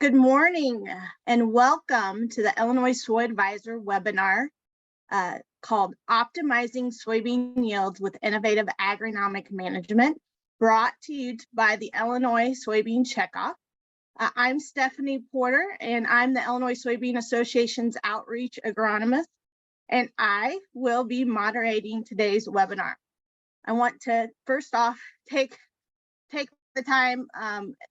Good morning and welcome to the ILSoyAdvisor webinar called Optimizing Soybean Yields with Innovative Agronomic Management, brought to you by the Illinois Soybean Checkoff. I'm Stephanie Porter and I'm the Illinois Soybean Association's Outreach Agronomist, and I will be moderating today's webinar. I want to first off take the time,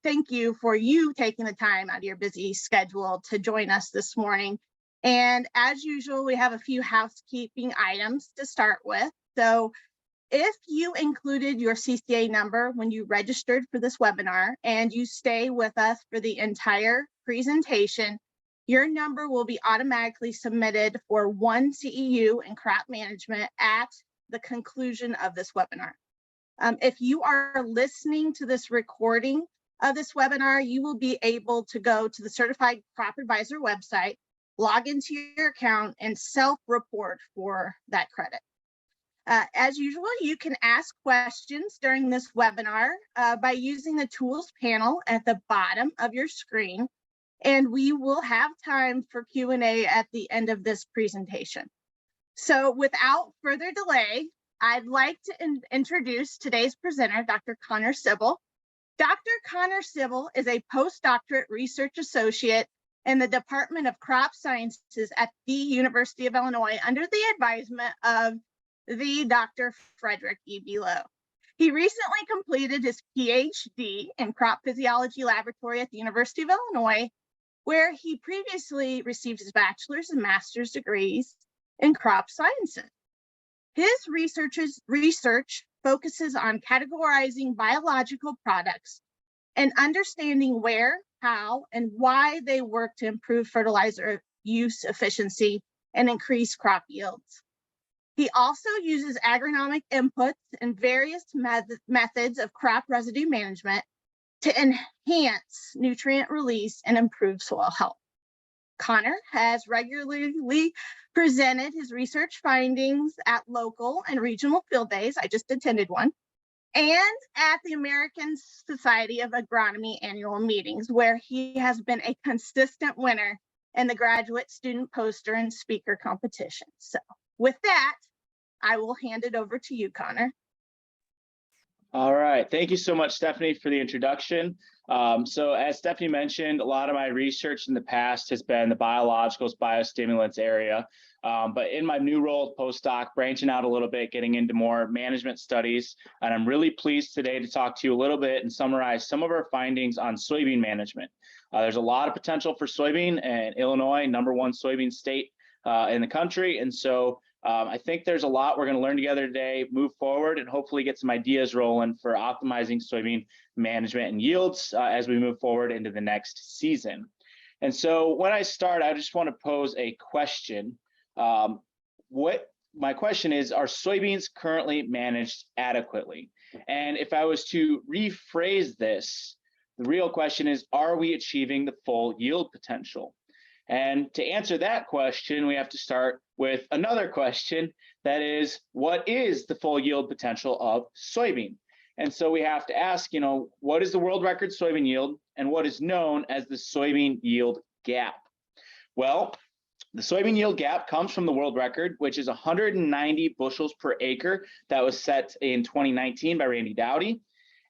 thank you for you taking the time out of your busy schedule to join us this morning. And as usual, we have a few housekeeping items to start with. So if you included your CCA number when you registered for this webinar and you stay with us for the entire presentation, your number will be automatically submitted for 1 CEU in crop management at the conclusion of this webinar. If you are listening to this recording of this webinar, you will be able to go to the Certified Crop Advisor website, log into your account, and self-report for that credit. As usual, you can ask questions during this webinar by using the tools panel at the bottom of your screen, and we will have time for Q&A at the end of this presentation. So without further delay, I'd like to introduce today's presenter, Dr. Connor Sible. Dr. Connor Sible is a postdoctorate research associate in the Department of Crop Sciences at the University of Illinois under the advisement of the Dr. Frederick E. Below. He recently completed his PhD in crop physiology laboratory at the University of Illinois, where he previously received his bachelor's and master's degrees in crop sciences. His research focuses on categorizing biological products and understanding where, how, and why they work to improve fertilizer use efficiency and increase crop yields. He also uses agronomic inputs and various methods of crop residue management to enhance nutrient release and improve soil health. Connor has regularly presented his research findings at local and regional field days, I just attended one, and at the American Society of Agronomy annual meetings, where he has been a consistent winner in the graduate student poster and speaker competition. So with that, I will hand it over to you, Connor. All right, thank you so much, Stephanie, for the introduction. So as Stephanie mentioned, a lot of my research in the past has been the biologicals, biostimulants area. But in my new role postdoc, branching out a little bit, getting into more management studies. And I'm really pleased today to talk to you a little bit and summarize some of our findings on soybean management. There's a lot of potential for soybean, and Illinois, #1 soybean state in the country. And so I think there's a lot we're going to learn together today, move forward, and hopefully get some ideas rolling for optimizing soybean management and yields as we move forward into the next season. And so when I start, I just want to pose a question. My question is, are soybeans currently managed adequately? And if I was to rephrase this, the real question is, are we achieving the full yield potential? And to answer that question, we have to start with another question, that is, what is the full yield potential of soybean? And so we have to ask, what is the world record soybean yield and what is known as the soybean yield gap? Well, the soybean yield gap comes from the world record, which is 190 bushels per acre that was set in 2019 by Randy Dowdy.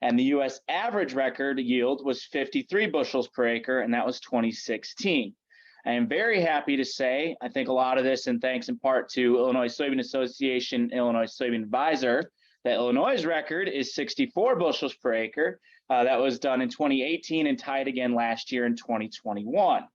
And the US average record yield was 53 bushels per acre, and that was 2016. I am very happy to say, I think a lot of this, and thanks in part to Illinois Soybean Association, ILSoyAdvisor, that Illinois' record is 64 bushels per acre. That was done in 2018 and tied again last year in 2021.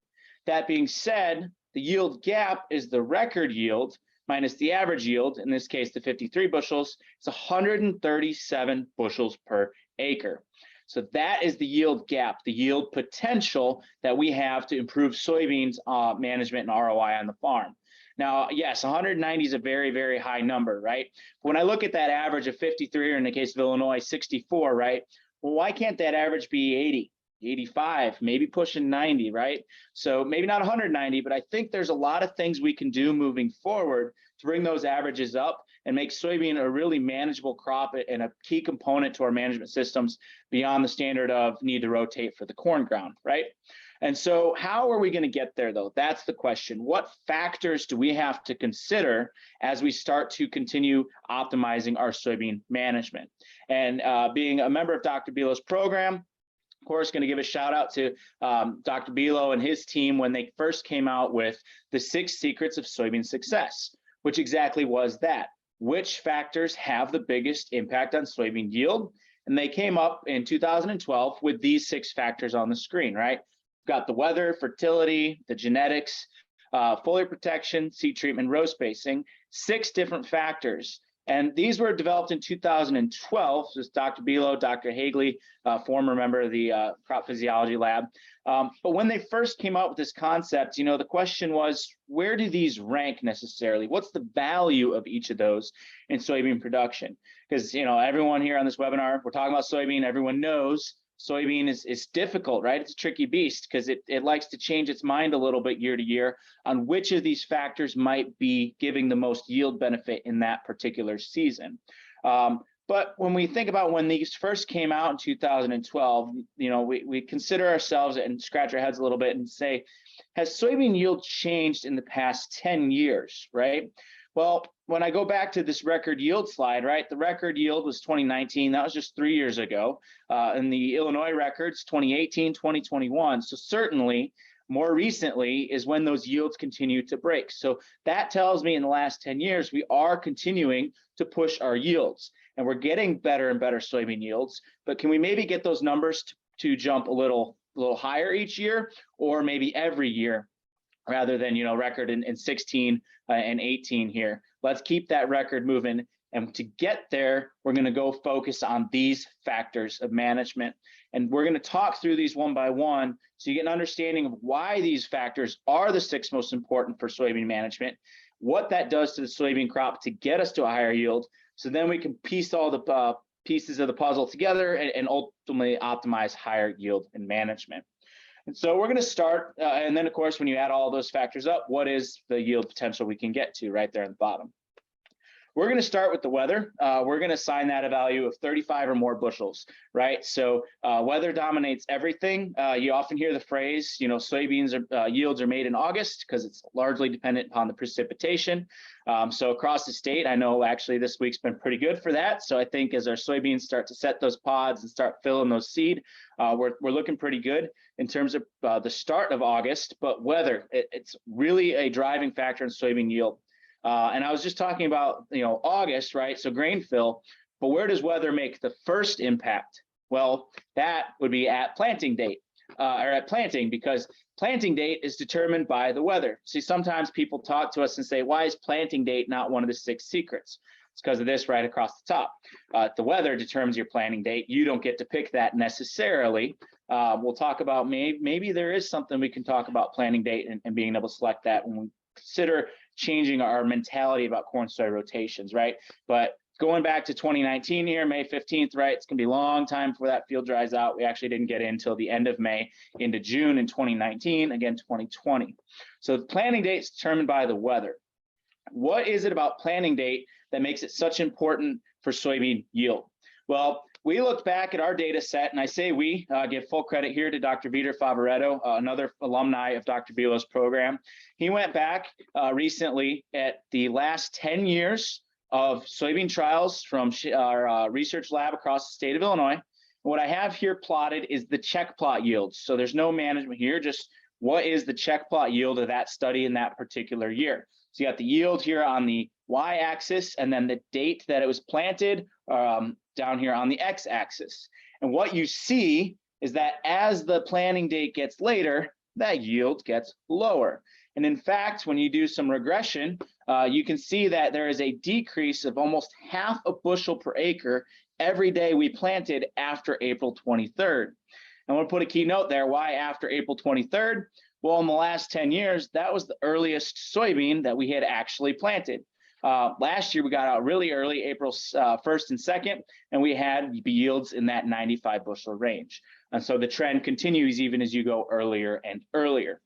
That being said, the yield gap is the record yield minus the average yield, in this case, the 53 bushels, it's 137 bushels per acre. So that is the yield gap, the yield potential that we have to improve soybeans management and ROI on the farm. Now, yes, 190 is a very, very high number, right? When I look at that average of 53, or in the case of Illinois, 64, right? Well, why can't that average be 80, 85, maybe pushing 90, right? So maybe not 190, but I think there's a lot of things we can do moving forward to bring those averages up and make soybean a really manageable crop and a key component to our management systems beyond the standard of need to rotate for the corn ground, right? And so how are we going to get there, though? That's the question. What factors do we have to consider as we start to continue optimizing our soybean management? And being a member of Dr. Belo's program, of course, going to give a shout out to Dr. Belo and his team when they first came out with the 6 secrets of soybean success, which exactly was that. Which factors have the biggest impact on soybean yield? And they came up in 2012 with these 6 factors on the screen, right? We've got the weather, fertility, the genetics, foliar protection, seed treatment, row spacing, 6 different factors. And these were developed in 2012. This is Dr. Belo, Dr. Hagley, former member of the crop physiology lab. But when they first came up with this concept, you know, the question was, where do these rank necessarily? What's the value of each of those in soybean production? Because, you know, everyone here on this webinar, we're talking about soybean, everyone knows soybean is difficult, right? It's a tricky beast because it likes to change its mind a little bit year to year on which of these factors might be giving the most yield benefit in that particular season. But when we think about when these first came out in 2012, you know, we consider ourselves and scratch our heads a little bit and say, has soybean yield changed in the past 10 years, right? Well, when I go back to this record yield slide, right, the record yield was 2019. That was just 3 years ago. And the Illinois records, 2018, 2021. So certainly more recently is when those yields continue to break. So that tells me in the last 10 years, we are continuing to push our yields and we're getting better and better soybean yields. But can we maybe get those numbers to jump a little higher each year or maybe every year? Rather than, you know, record in 16 and 18 here. Let's keep that record moving. And to get there, we're going to go focus on these factors of management. And we're going to talk through these one by one so you get an understanding of why these factors are the 6 most important for soybean management, what that does to the soybean crop to get us to a higher yield. So then we can piece all the pieces of the puzzle together and ultimately optimize higher yield and management. And so we're going to start, and then of course, when you add all those factors up, what is the yield potential we can get to right there at the bottom? We're going to start with the weather. We're going to assign that a value of 35 or more bushels, right? So weather dominates everything. You often hear the phrase, you know, soybeans yields are made in August because it's largely dependent upon the precipitation. So across the state, I know actually this week's been pretty good for that. So I think as our soybeans start to set those pods and start filling those seed, we're looking pretty good in terms of the start of August. But weather, it's really a driving factor in soybean yield. And I was just talking about, you know, August, right? So grain fill, but where does weather make the first impact? Well, that would be at planting date or at planting, because planting date is determined by the weather. See, sometimes people talk to us and say, why is planting date not one of the 6 secrets? It's because of this right across the top. The weather determines your planting date. You don't get to pick that necessarily. We'll talk about maybe there is something we can talk about planting date and being able to select that when we consider changing our mentality about corn soy rotations, right? But going back to 2019 here, May 15th, right? It's gonna be a long time before that field dries out. We actually didn't get in until the end of May into June in 2019, again, 2020. So the planting date is determined by the weather. What is it about planting date that makes it such important for soybean yield? Well, we looked back at our data set, and I say we give full credit here to Dr. Vitor Favaretto, another alumni of Dr. Belo's program. He went back recently at the last 10 years of soybean trials from our research lab across the state of Illinois. And what I have here plotted is the check plot yields. So there's no management here, just what is the check plot yield of that study in that particular year. So you got the yield here on the y-axis and then the date that it was planted down here on the x-axis. And what you see is that as the planting date gets later, that yield gets lower. And in fact, when you do some regression, you can see that there is a decrease of almost half a bushel per acre every day we planted after April 23rd. I want to put a key note there. Why after April 23rd? Well, in the last 10 years, that was the earliest soybean that we had actually planted. Last year, we got out really early, April 1st and 2nd, and we had yields in that 95 bushel range. And so the trend continues even as you go earlier and earlier.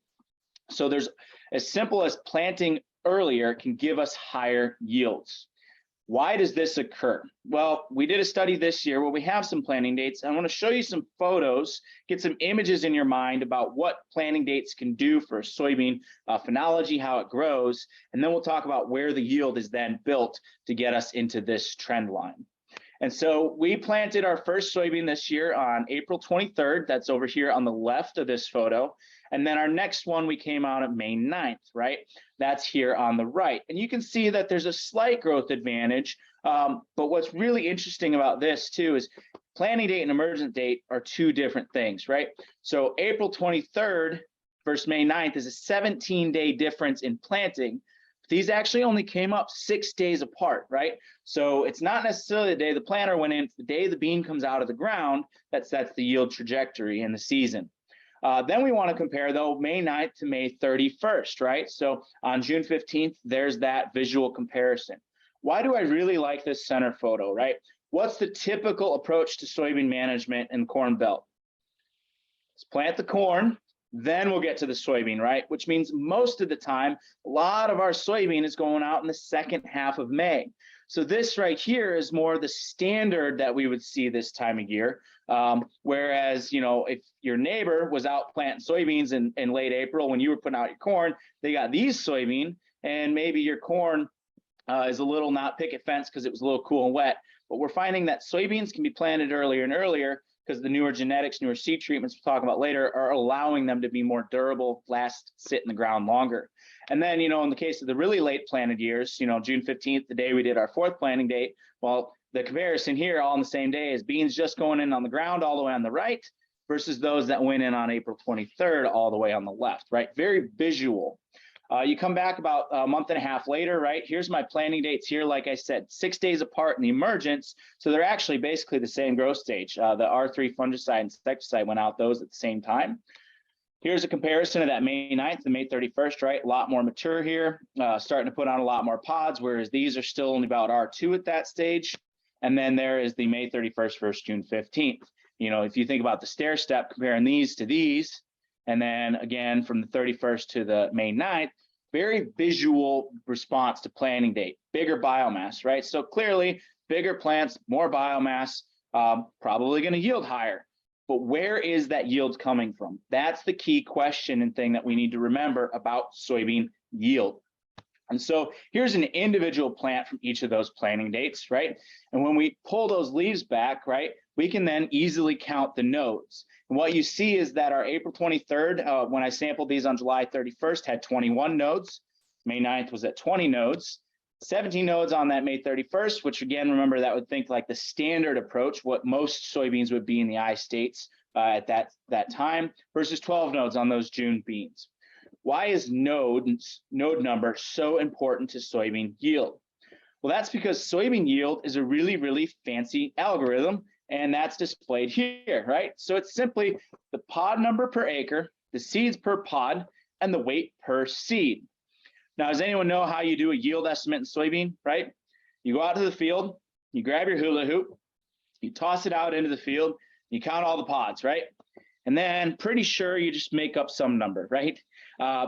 So there's as simple as planting earlier can give us higher yields. Why does this occur? Well, we did a study this year where we have some planting dates. I want to show you some photos, get some images in your mind about what planting dates can do for soybean phenology, how it grows, and then we'll talk about where the yield is then built to get us into this trend line. And so we planted our first soybean this year on April 23rd. That's over here on the left of this photo. And then our next one, we came out at May 9th, right? That's here on the right. And you can see that there's a slight growth advantage. But what's really interesting about this too is planting date and emergent date are two different things, right? So April 23rd versus May 9th is a 17-day difference in planting. These actually only came up 6 days apart, right? So it's not necessarily the day the planter went in, it's the day the bean comes out of the ground that sets the yield trajectory in the season. Then we want to compare, though, May 9th to May 31st, right? So on June 15th, there's that visual comparison. Why do I really like this center photo, right? What's the typical approach to soybean management in the Corn Belt? Let's plant the corn, then we'll get to the soybean, right? Which means most of the time, a lot of our soybean is going out in the second half of May. So this right here is more the standard that we would see this time of year. Whereas, you know, if your neighbor was out planting soybeans in late April when you were putting out your corn, they got these soybean, and maybe your corn is a little not picket fence because it was a little cool and wet. But we're finding that soybeans can be planted earlier and earlier because the newer genetics, newer seed treatments we'll talk about later are allowing them to be more durable, sit in the ground longer. And then, you know, in the case of the really late planted years, you know, June 15th, the day we did our fourth planting date, well, the comparison here all on the same day is beans just going in on the ground all the way on the right versus those that went in on April 23rd all the way on the left, right? Very visual. You come back about a month and a half later, right? Here's my planting dates here. Like I said, 6 days apart in the emergence. So they're actually basically the same growth stage. The R3 fungicide and insecticide went out those at the same time. Here's a comparison of that May 9th and May 31st, right? A lot more mature here, starting to put on a lot more pods, whereas these are still only about R2 at that stage. And then there is the May 31st versus June 15th. You know, if you think about the stair step, comparing these to these, and then again, from the 31st to the May 9th, very visual response to planting date, bigger biomass, right? So clearly bigger plants, more biomass, probably going to yield higher. But where is that yield coming from? That's the key question and thing that we need to remember about soybean yield. And so here's an individual plant from each of those planting dates, right? And when we pull those leaves back, right, we can then easily count the nodes. And what you see is that our April 23rd, when I sampled these on July 31st, had 21 nodes. May 9th was at 20 nodes. 17 nodes on that May 31st, which again, remember that would think like the standard approach, what most soybeans would be in the I states at that time, versus 12 nodes on those June beans. Why is node number so important to soybean yield? Well, that's because soybean yield is a really, really fancy algorithm, and that's displayed here, right? So it's simply the pod number per acre, the seeds per pod, and the weight per seed. Now, does anyone know how you do a yield estimate in soybean, right? You go out to the field, you grab your hula hoop, you toss it out into the field, you count all the pods, right? And then pretty sure you just make up some number, right?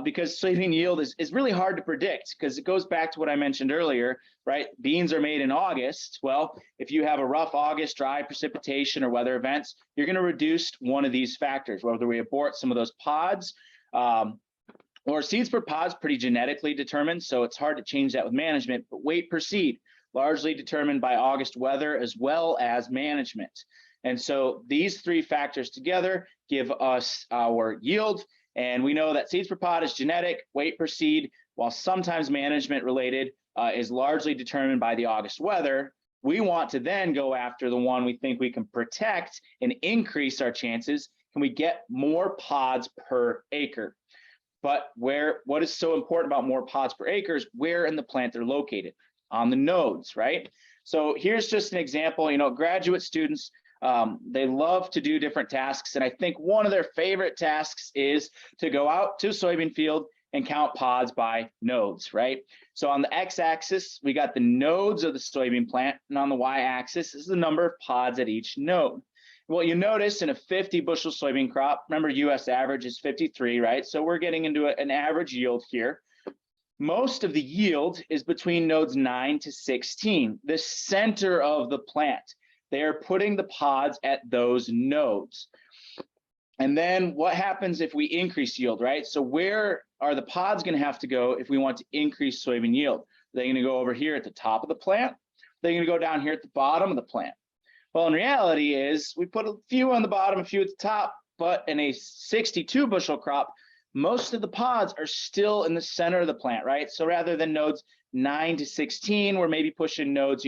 Because soybean yield is really hard to predict because it goes back to what I mentioned earlier, right? Beans are made in August. Well, if you have a rough August, dry precipitation or weather events, you're going to reduce one of these factors, whether we abort some of those pods, or seeds per pod is pretty genetically determined, so it's hard to change that with management, but weight per seed, largely determined by August weather as well as management. And so these three factors together give us our yield, and we know that seeds per pod is genetic, weight per seed, while sometimes management related is largely determined by the August weather. We want to then go after the one we think we can protect and increase our chances. Can we get more pods per acre? But what is so important about more pods per acre is where in the plant they're located, on the nodes, right? So here's just an example. You know, graduate students, they love to do different tasks. And I think one of their favorite tasks is to go out to a soybean field and count pods by nodes, right? So on the x-axis, we got the nodes of the soybean plant. And on the y-axis is the number of pods at each node. Well, you notice in a 50 bushel soybean crop, remember US average is 53, right? So we're getting into an average yield here. Most of the yield is between nodes 9 to 16, the center of the plant. They are putting the pods at those nodes. And then what happens if we increase yield, right? So where are the pods going to have to go if we want to increase soybean yield? Are they going to go over here at the top of the plant? They're going to go down here at the bottom of the plant. Well, in reality is we put a few on the bottom, a few at the top, but in a 62 bushel crop, most of the pods are still in the center of the plant, right? So rather than nodes 9 to 16, we're maybe pushing nodes,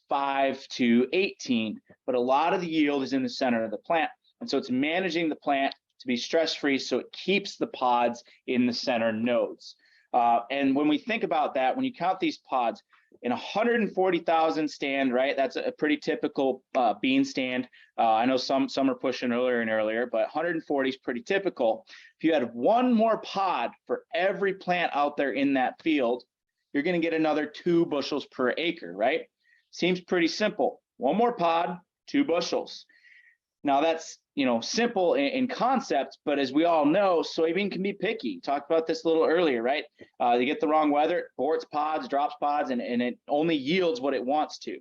5 to 18, but a lot of the yield is in the center of the plant. And so it's managing the plant to be stress-free so it keeps the pods in the center nodes. And when we think about that, when you count these pods, in 140,000 stand, right? That's a pretty typical bean stand. I know some are pushing earlier and earlier, but 140 is pretty typical. If you had one more pod for every plant out there in that field, you're going to get another 2 bushels per acre, right? Seems pretty simple. One more pod, 2 bushels. Now that's simple in concept, but as we all know, soybean can be picky. Talked about this a little earlier, right? You get the wrong weather, it aborts pods, drops pods, and it only yields what it wants to.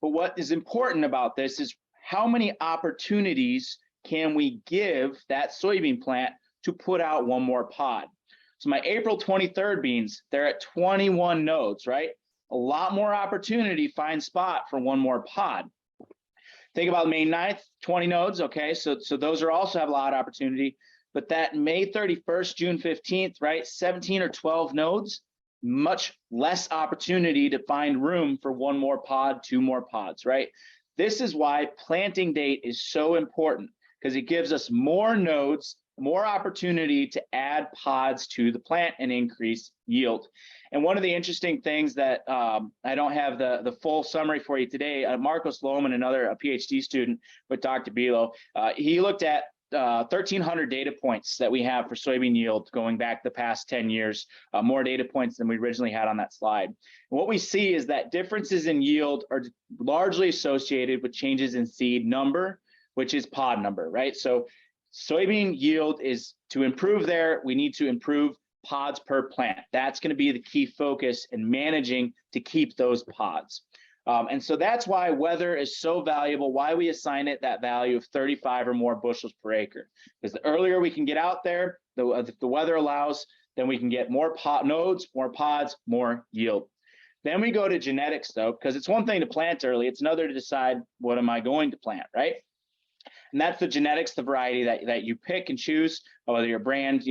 But what is important about this is how many opportunities can we give that soybean plant to put out one more pod? So my April 23rd beans, they're at 21 nodes, right? A lot more opportunity, find spot for one more pod. Think about May 9th, 20 nodes, okay? So those are also have a lot of opportunity, but that May 31st, June 15th, right? 17 or 12 nodes, much less opportunity to find room for one more pod, 2 more pods, right? This is why planting date is so important, because it gives us more nodes, more opportunity to add pods to the plant and increase yield. And one of the interesting things that I don't have the full summary for you today, Marcos Lohman, another PhD student with Dr. Bilo, he looked at 1,300 data points that we have for soybean yield going back the past 10 years, more data points than we originally had on that slide. And what we see is that differences in yield are largely associated with changes in seed number, which is pod number, right? So soybean yield is to improve there, we need to improve pods per plant. That's going to be the key focus in managing to keep those pods. And so that's why weather is so valuable, why we assign it that value of 35 or more bushels per acre. Because the earlier we can get out there, the weather allows, then we can get more nodes, more pods, more yield. Then we go to genetics though, because it's one thing to plant early, it's another to decide what am I going to plant, right? And that's the genetics, the variety that you pick and choose, whether you're brand,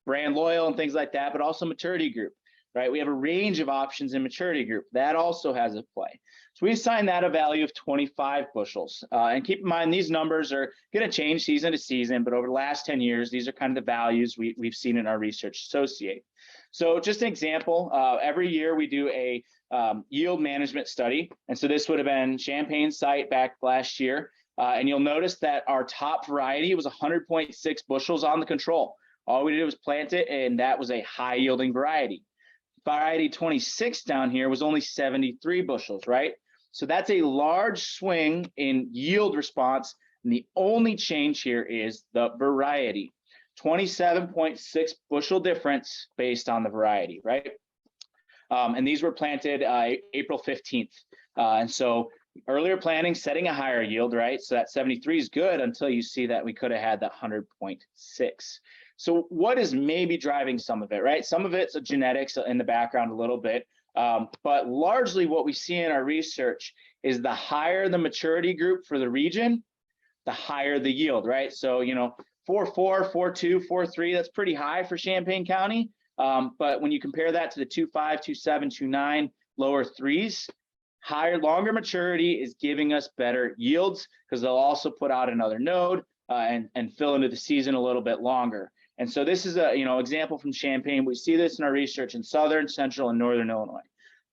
brand loyal and things like that, but also maturity group, right? We have a range of options in maturity group. That also has a play. So we assign that a value of 25 bushels. And keep in mind, these numbers are going to change season to season, but over the last 10 years, these are kind of the values we've seen in our research associate. So just an example, every year we do a yield management study. And so this would have been Champaign site back last year. And you'll notice that our top variety was 100.6 bushels on the control. All we did was plant it, and that was a high yielding variety. Variety 26 down here was only 73 bushels, right? So that's a large swing in yield response. And the only change here is the variety, 27.6 bushel difference based on the variety, right? And these were planted April 15th. And so earlier planting, setting a higher yield, right? So that 73 is good until you see that we could have had that 100.6. So what is maybe driving some of it, right? Some of it's a genetics in the background a little bit, but largely what we see in our research is the higher the maturity group for the region, the higher the yield, right? So, 4.4, 4.2, 4.3, that's pretty high for Champaign County. But when you compare that to the 2.5, 2.7, 2.9, lower threes, longer maturity is giving us better yields because they'll also put out another node and fill into the season a little bit longer. And so this is a example from Champaign. We see this in our research in southern, central, and northern Illinois.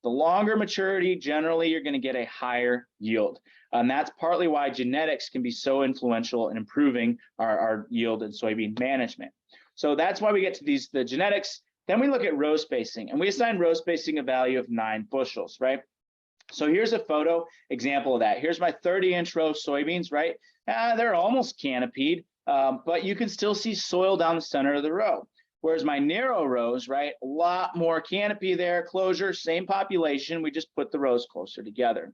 The longer maturity, generally, you're going to get a higher yield. And that's partly why genetics can be so influential in improving our yield and soybean management. So that's why we get to the genetics. Then we look at row spacing, and we assign row spacing a value of 9 bushels, right? So here's a photo example of that. Here's my 30-inch row of soybeans, right? They're almost canopied, but you can still see soil down the center of the row. Whereas my narrow rows, right, a lot more canopy there, closure, same population, we just put the rows closer together.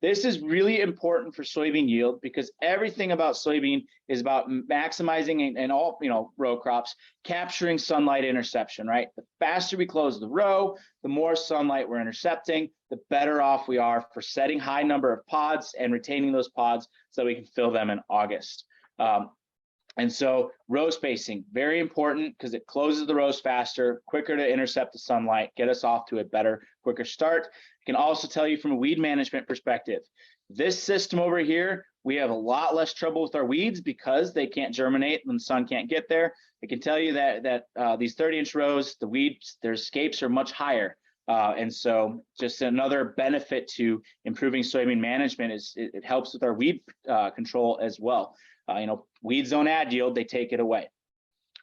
This is really important for soybean yield because everything about soybean is about maximizing and all, row crops, capturing sunlight interception, right? The faster we close the row, the more sunlight we're intercepting, the better off we are for setting high number of pods and retaining those pods so we can fill them in August. And so row spacing, very important because it closes the rows faster, quicker to intercept the sunlight, get us off to a better, quicker start. I can also tell you from a weed management perspective, this system over here, we have a lot less trouble with our weeds because they can't germinate when the sun can't get there. I can tell you that these 30-inch rows, the weeds, their escapes are much higher. And so just another benefit to improving soybean management is it helps with our weed control as well. Weeds don't add yield, they take it away.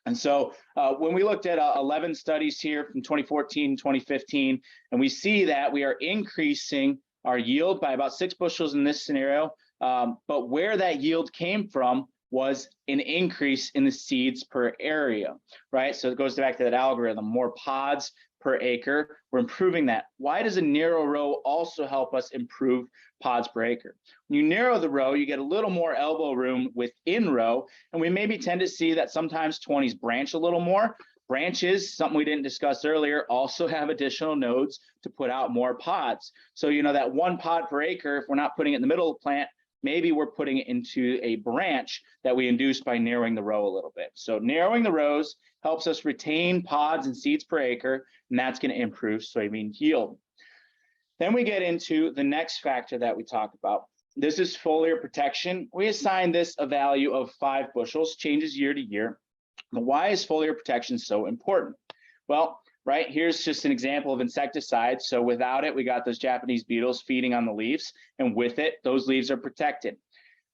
And so when we looked at 11 studies here from 2014, 2015, and we see that we are increasing our yield by about 6 bushels in this scenario, but where that yield came from was an increase in the seeds per area, right? So it goes back to that algorithm, more pods per acre, we're improving that. Why does a narrow row also help us improve pods per acre? When you narrow the row, you get a little more elbow room within row, and we maybe tend to see that sometimes 20s branch a little more. Branches, something we didn't discuss earlier, also have additional nodes to put out more pods. So, that 1 pod per acre, if we're not putting it in the middle of the plant, maybe we're putting it into a branch that we induce by narrowing the row a little bit. So narrowing the rows helps us retain pods and seeds per acre, and that's going to improve soybean yield. Then we get into the next factor that we talk about. This is foliar protection. We assign this a value of 5 bushels, changes year to year. But why is foliar protection so important? Well, right, here's just an example of insecticide. So without it, we got those Japanese beetles feeding on the leaves, and with it, those leaves are protected.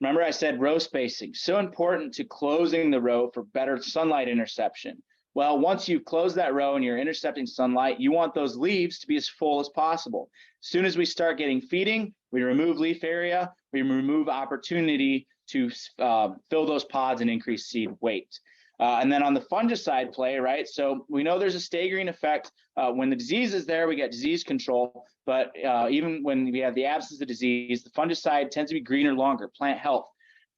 Remember I said row spacing, so important to closing the row for better sunlight interception. Well, once you've closed that row and you're intercepting sunlight, you want those leaves to be as full as possible. As soon as we start getting feeding, we remove leaf area, we remove opportunity to fill those pods and increase seed weight. And then on the fungicide play, right? So we know there's a staggering effect. When the disease is there, we get disease control. But even when we have the absence of disease, the fungicide tends to be greener longer, plant health.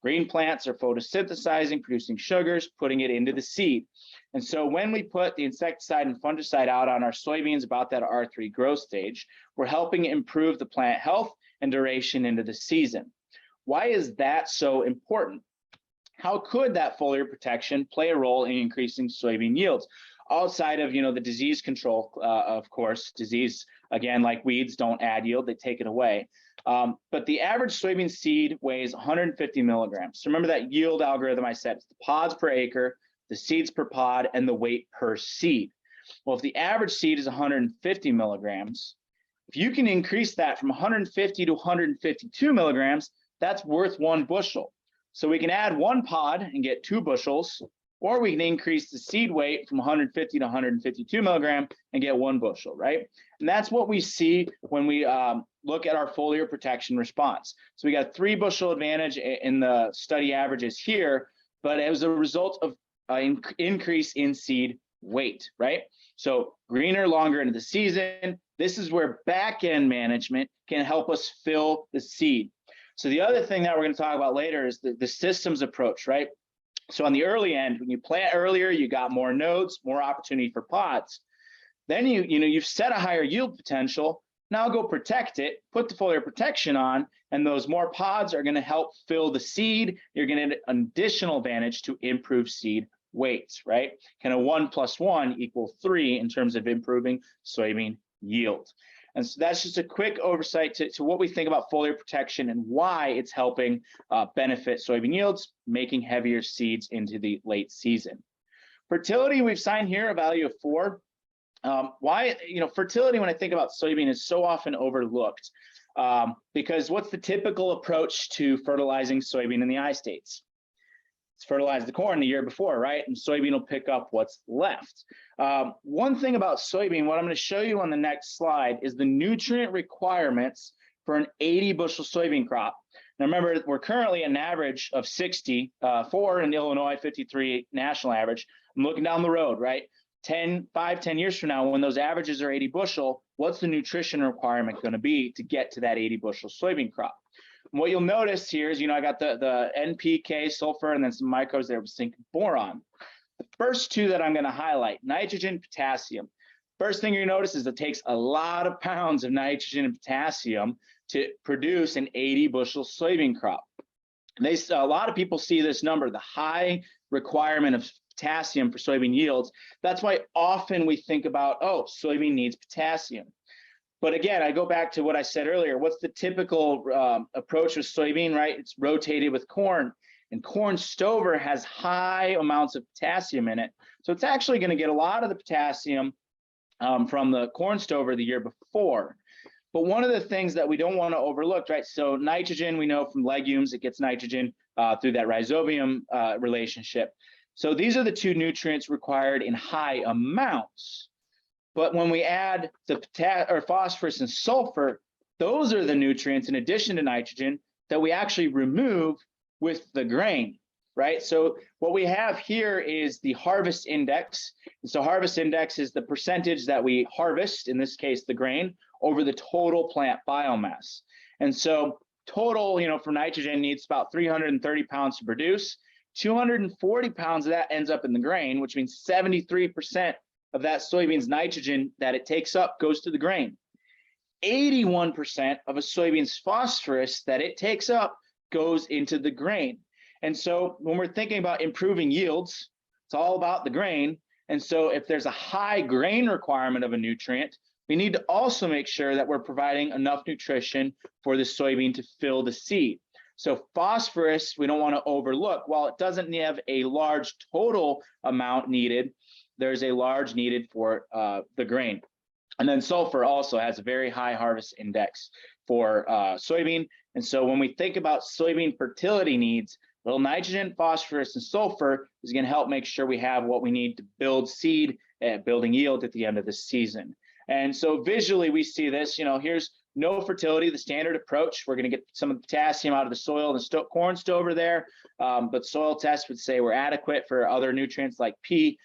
Green plants are photosynthesizing, producing sugars, putting it into the seed. And so when we put the insecticide and fungicide out on our soybeans about that R3 growth stage, we're helping improve the plant health and duration into the season. Why is that so important? How could that foliar protection play a role in increasing soybean yields? Outside of, the disease control, of course, disease, again, like weeds don't add yield, they take it away. But the average soybean seed weighs 150 milligrams. So remember that yield algorithm I said, it's the pods per acre, the seeds per pod, and the weight per seed. Well, if the average seed is 150 milligrams, if you can increase that from 150 to 152 milligrams, that's worth 1 bushel. So we can add 1 pod and get 2 bushels, or we can increase the seed weight from 150 to 152 milligram and get 1 bushel, right? And that's what we see when we look at our foliar protection response. So we got a 3 bushel advantage in the study averages here, but as a result of increase in seed weight, right? So greener longer into the season. This is where back-end management can help us fill the seed. So the other thing that we're going to talk about later is the systems approach, right? So on the early end, when you plant earlier, you got more nodes, more opportunity for pods. Then you've set a higher yield potential. Now go protect it, put the foliar protection on, and those more pods are going to help fill the seed. You're going to get an additional advantage to improve seed weights, right? Kind of 1 + 1 = 3 in terms of improving soybean yield. And so that's just a quick oversight to what we think about foliar protection and why it's helping benefit soybean yields, making heavier seeds into the late season. Fertility, we've signed here a value of 4. Why, fertility, when I think about soybean, is so often overlooked because what's the typical approach to fertilizing soybean in the I states? It's fertilize the corn the year before, right? And soybean will pick up what's left. One thing about soybean, what I'm going to show you on the next slide is the nutrient requirements for an 80 bushel soybean crop. Now remember, we're currently an average of 60 for in Illinois, 53 national average. I'm looking down the road, right? 10 years from now, when those averages are 80 bushel, what's the nutrition requirement going to be to get to that 80 bushel soybean crop? And what you'll notice here is, I got the NPK, sulfur, and then some microbes there with zinc and boron. The first two that I'm going to highlight, nitrogen, potassium. First thing you notice is it takes a lot of pounds of nitrogen and potassium to produce an 80 bushel soybean crop. A lot of people see this number, the high requirement of potassium for soybean yields. That's why often we think about, oh, soybean needs potassium. But again, I go back to what I said earlier. What's the typical approach with soybean, right? It's rotated with corn, and corn stover has high amounts of potassium in it. So it's actually going to get a lot of the potassium from the corn stover the year before. But one of the things that we don't want to overlook, right? So nitrogen, we know from legumes, it gets nitrogen through that Rhizobian relationship. So these are the two nutrients required in high amounts. But when we add the phosphorus and sulfur, those are the nutrients in addition to nitrogen that we actually remove with the grain, right? So what we have here is the harvest index. And so harvest index is the percentage that we harvest, in this case, the grain, over the total plant biomass. And so total, for nitrogen needs about 330 pounds to produce. 240 pounds of that ends up in the grain, which means 73% of that soybean's nitrogen that it takes up goes to the grain. 81% of a soybean's phosphorus that it takes up goes into the grain. And so when we're thinking about improving yields, it's all about the grain. And so if there's a high grain requirement of a nutrient, we need to also make sure that we're providing enough nutrition for the soybean to fill the seed. So phosphorus, we don't want to overlook. While it doesn't have a large total amount needed, there's a large needed for the grain. And then sulfur also has a very high harvest index for soybean. And so when we think about soybean fertility needs, little nitrogen, phosphorus, and sulfur is going to help make sure we have what we need to build seed, building yield at the end of the season. And so visually we see this, here's no fertility, the standard approach. We're going to get some of the potassium out of the soil and the corn stover there, but soil tests would say we're adequate for other nutrients like P.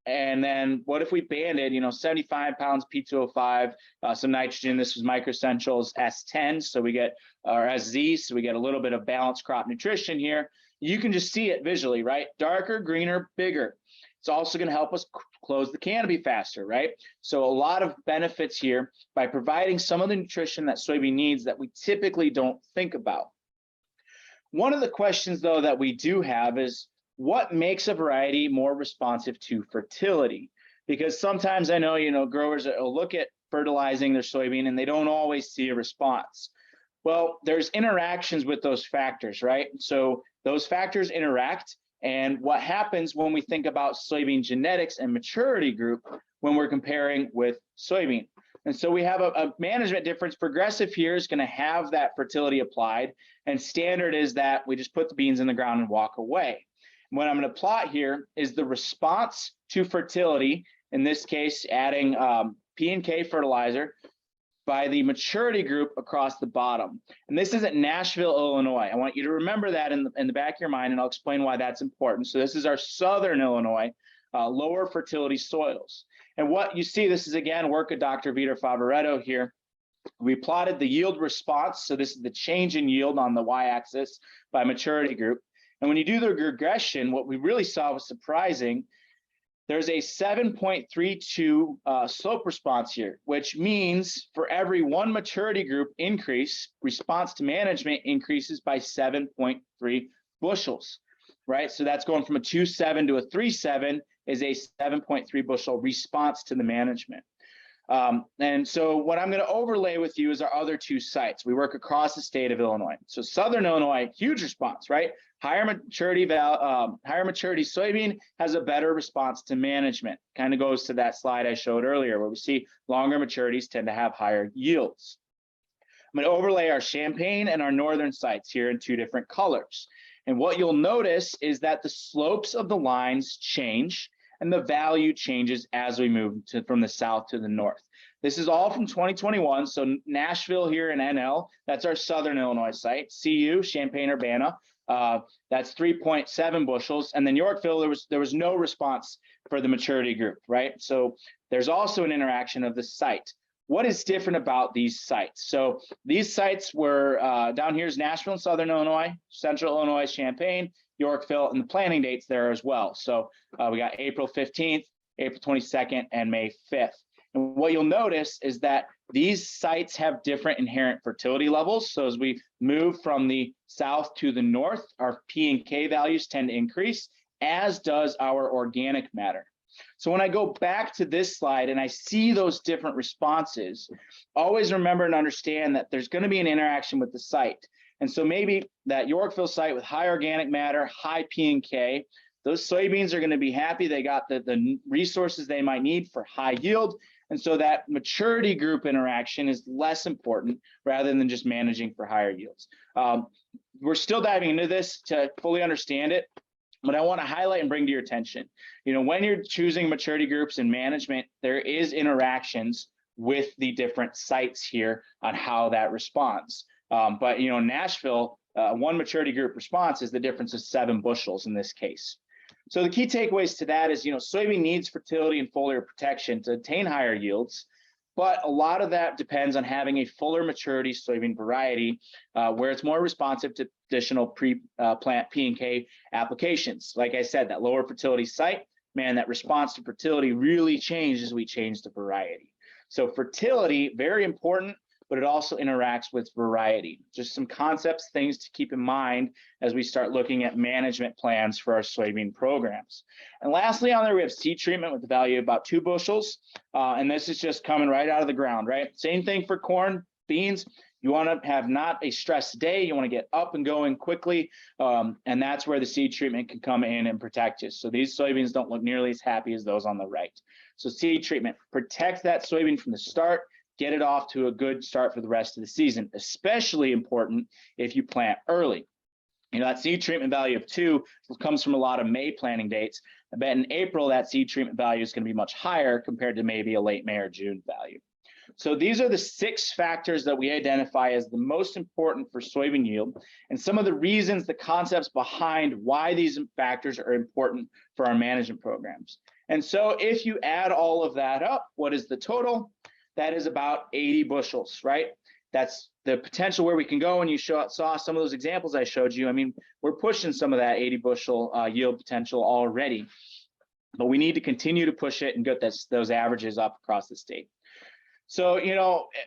And then what if we banded, 75 pounds P2O5, some nitrogen. This was Microessentials S10, so we get, or SZ, so we get a little bit of balanced crop nutrition here. You can just see it visually, right? Darker, greener, bigger. It's also going to help us close the canopy faster, right? So a lot of benefits here by providing some of the nutrition that soybean needs that we typically don't think about. One of the questions, though, that we do have is, what makes a variety more responsive to fertility? Because sometimes I know, growers will look at fertilizing their soybean and they don't always see a response. Well, there's interactions with those factors, right? So those factors interact. And what happens when we think about soybean genetics and maturity group when we're comparing with soybean? And so we have a management difference. Progressive here is going to have that fertility applied, and standard is that we just put the beans in the ground and walk away. What I'm going to plot here is the response to fertility, in this case, adding P and K fertilizer, by the maturity group across the bottom. And this is at Nashville, Illinois. I want you to remember that in the back of your mind, and I'll explain why that's important. So this is our Southern Illinois, lower fertility soils. And what you see, this is again work of Dr. Vitor Favaretto here. We plotted the yield response. So this is the change in yield on the y-axis by maturity group. And when you do the regression, what we really saw was surprising. There's a 7.32 slope response here, which means for every one maturity group increase, response to management increases by 7.3 bushels, right? So that's going from a 2.7 to a 3.7 is a 7.3 bushel response to the management. And so what I'm going to overlay with you is our other two sites. We work across the state of Illinois. So Southern Illinois, huge response, right? Higher maturity soybean has a better response to management. Kind of goes to that slide I showed earlier where we see longer maturities tend to have higher yields. I'm going to overlay our Champaign and our northern sites here in two different colors. And what you'll notice is that the slopes of the lines change and the value changes as we move from the south to the north. This is all from 2021. So Nashville here in NL, that's our Southern Illinois site. CU, Champaign-Urbana, That's 3.7 bushels. And then Yorkville, there was no response for the maturity group, right? So there's also an interaction of the site. What is different about these sites? So these sites were, down here is Nashville and Southern Illinois, Central Illinois, Champaign, Yorkville, and the planting dates there as well. So we got April 15th, April 22nd, and May 5th. And what you'll notice is that these sites have different inherent fertility levels. So as we move from the south to the north, our P and K values tend to increase, as does our organic matter. So when I go back to this slide and I see those different responses, always remember and understand that there's going to be an interaction with the site. And so maybe that Yorkville site with high organic matter, high P and K, those soybeans are going to be happy they got the resources they might need for high yield. And so that maturity group interaction is less important rather than just managing for higher yields. We're still diving into this to fully understand it, but I want to highlight and bring to your attention, when you're choosing maturity groups and management, there is interactions with the different sites here on how that responds. But Nashville, one maturity group response is the difference of 7 bushels in this case. So the key takeaways to that is, soybean needs fertility and foliar protection to attain higher yields, but a lot of that depends on having a fuller maturity soybean variety where it's more responsive to additional pre-plant P and K applications. Like I said, that lower fertility site, man, that response to fertility really changed as we changed the variety. So fertility, very important, but it also interacts with variety. Just some concepts, things to keep in mind as we start looking at management plans for our soybean programs. And lastly on there, we have seed treatment with the value of about 2 bushels. And this is just coming right out of the ground, right? Same thing for corn, beans. You want to have not a stressed day. You want to get up and going quickly. And that's where the seed treatment can come in and protect you. So these soybeans don't look nearly as happy as those on the right. So seed treatment, protect that soybean from the start. Get it off to a good start for the rest of the season, especially important if you plant early. That seed treatment value of 2 comes from a lot of May planting dates. I bet in April, that seed treatment value is going to be much higher compared to maybe a late May or June value. So these are the 6 factors that we identify as the most important for soybean yield, and some of the reasons, the concepts behind why these factors are important for our management programs. And so if you add all of that up, what is the total? That is about 80 bushels, right? That's the potential where we can go. And you saw some of those examples I showed you. I mean, we're pushing some of that 80 bushel yield potential already, but we need to continue to push it and get those averages up across the state. So,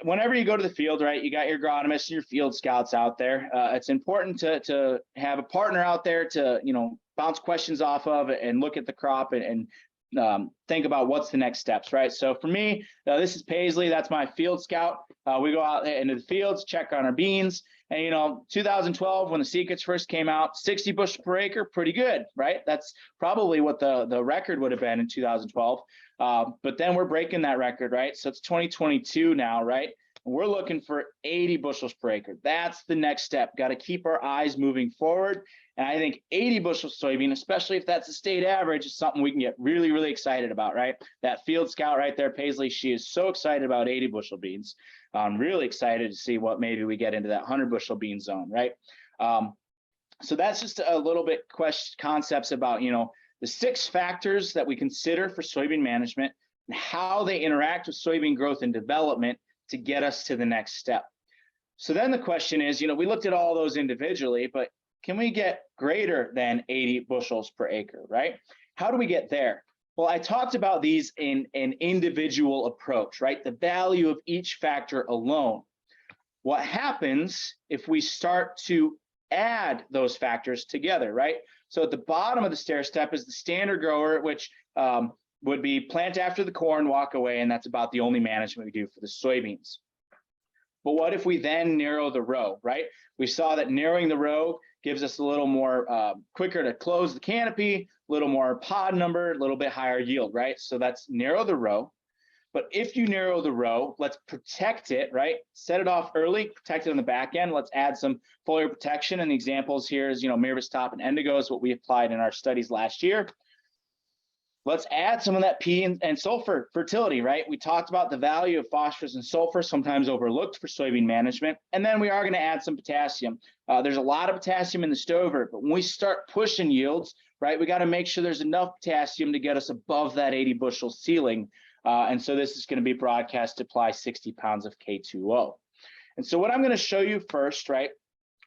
whenever you go to the field, right, you got your agronomists and your field scouts out there. It's important to have a partner out there to, bounce questions off of and look at the crop and think about what's the next steps, right? So for me, this is Paisley. That's my field scout. We go out into the fields, check on our beans. And, 2012, when the seed kits first came out, 60 bushels per acre, pretty good, right? That's probably what the record would have been in 2012. But then we're breaking that record, right? So it's 2022 now, right? And we're looking for 80 bushels per acre. That's the next step. Got to keep our eyes moving forward. And I think 80 bushels soybean, especially if that's a state average, is something we can get really, really excited about, right? That field scout right there, Paisley, she is so excited about 80 bushel beans. I'm really excited to see what maybe we get into that 100 bushel bean zone, right? So that's just a little bit concepts about, the 6 factors that we consider for soybean management and how they interact with soybean growth and development to get us to the next step. So then the question is, we looked at all those individually, but can we get greater than 80 bushels per acre, right? How do we get there? Well, I talked about these in an individual approach, right? The value of each factor alone. What happens if we start to add those factors together, right? So at the bottom of the stair step is the standard grower, which would be plant after the corn, walk away, and that's about the only management we do for the soybeans. But what if we then narrow the row, right? We saw that narrowing the row gives us a little more quicker to close the canopy, a little more pod number, a little bit higher yield, right? So that's narrow the row. But if you narrow the row, let's protect it, right? Set it off early, protect it on the back end. Let's add some foliar protection. And the examples here is, Mirvis top and Indigo is what we applied in our studies last year. let's add some of that P and sulfur fertility, right? We talked about the value of phosphorus and sulfur, sometimes overlooked for soybean management. And then we are going to add some potassium. There's a lot of potassium in the stover, but when we start pushing yields, right, we got to make sure there's enough potassium to get us above that 80 bushel ceiling. And so this is going to be broadcast to apply 60 pounds of K2O. And so what I'm going to show you first, right,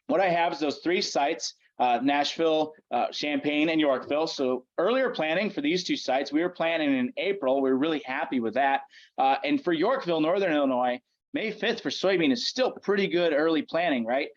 what I have is those 3 sites, Nashville, Champaign, and Yorkville. So earlier planting for these 2 sites, we were planting in April. We were really happy with that. And for Yorkville, Northern Illinois, May 5th for soybean is still pretty good early planting, right?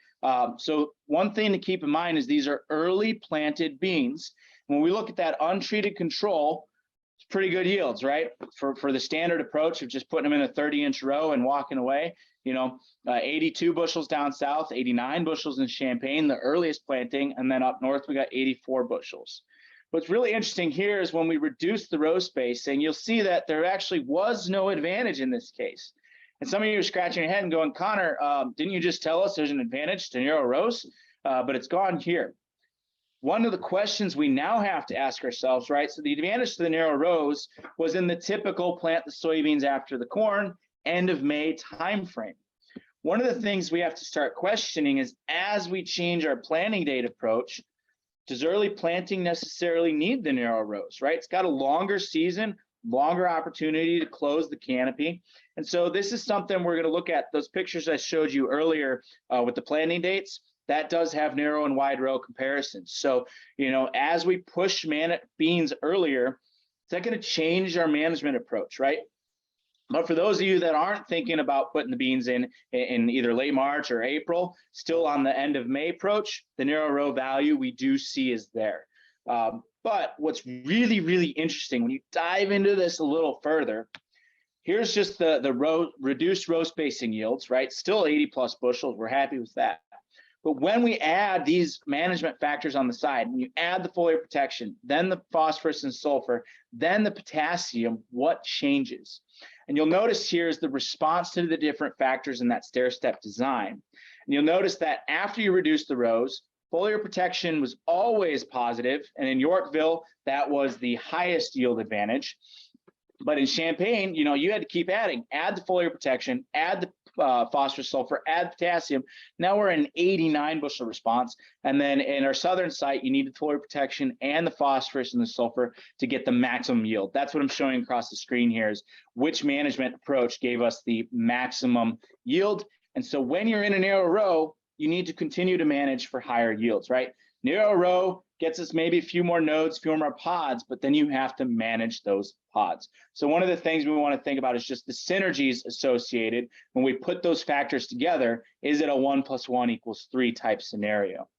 So one thing to keep in mind is these are early planted beans. When we look at that untreated control, it's pretty good yields, right? For the standard approach of just putting them in a 30-inch row and walking away, 82 bushels down south, 89 bushels in Champaign, the earliest planting, and then up north we got 84 bushels. What's really interesting here is when we reduce the row spacing, you'll see that there actually was no advantage in this case. And some of you are scratching your head and going, Connor, didn't you just tell us there's an advantage to narrow rows? But it's gone here. One of the questions we now have to ask ourselves, right? So the advantage to the narrow rows was in the typical plant the soybeans after the corn, end of May timeframe. One of the things we have to start questioning is as we change our planting date approach, does early planting necessarily need the narrow rows, right? It's got a longer season, longer opportunity to close the canopy. And so this is something we're going to look at. Those pictures I showed you earlier with the planting dates, that does have narrow and wide row comparisons. So, as we push beans earlier, is that going to change our management approach, right? But for those of you that aren't thinking about putting the beans in either late March or April, still on the end of May approach, the narrow row value we do see is there. But what's really, really interesting, when you dive into this a little further, here's just the reduced row spacing yields, right? Still 80 plus bushels. We're happy with that. But when we add these management factors on the side, when you add the foliar protection, then the phosphorus and sulfur, then the potassium, what changes? And you'll notice here is the response to the different factors in that stair-step design. And you'll notice that after you reduce the rows, foliar protection was always positive. And in Yorkville, that was the highest yield advantage. But in Champaign, you had to keep adding, add the foliar protection, add the phosphorus, sulfur, add potassium. Now we're in 89 bushel response. And then in our southern site, you need the foliar protection and the phosphorus and the sulfur to get the maximum yield. That's what I'm showing across the screen here is which management approach gave us the maximum yield. And so when you're in a narrow row, you need to continue to manage for higher yields, right? Narrow row gets us maybe a few more nodes, few more pods, but then you have to manage those pods. So one of the things we want to think about is just the synergies associated when we put those factors together. Is it a 1 + 1 = 3 type scenario?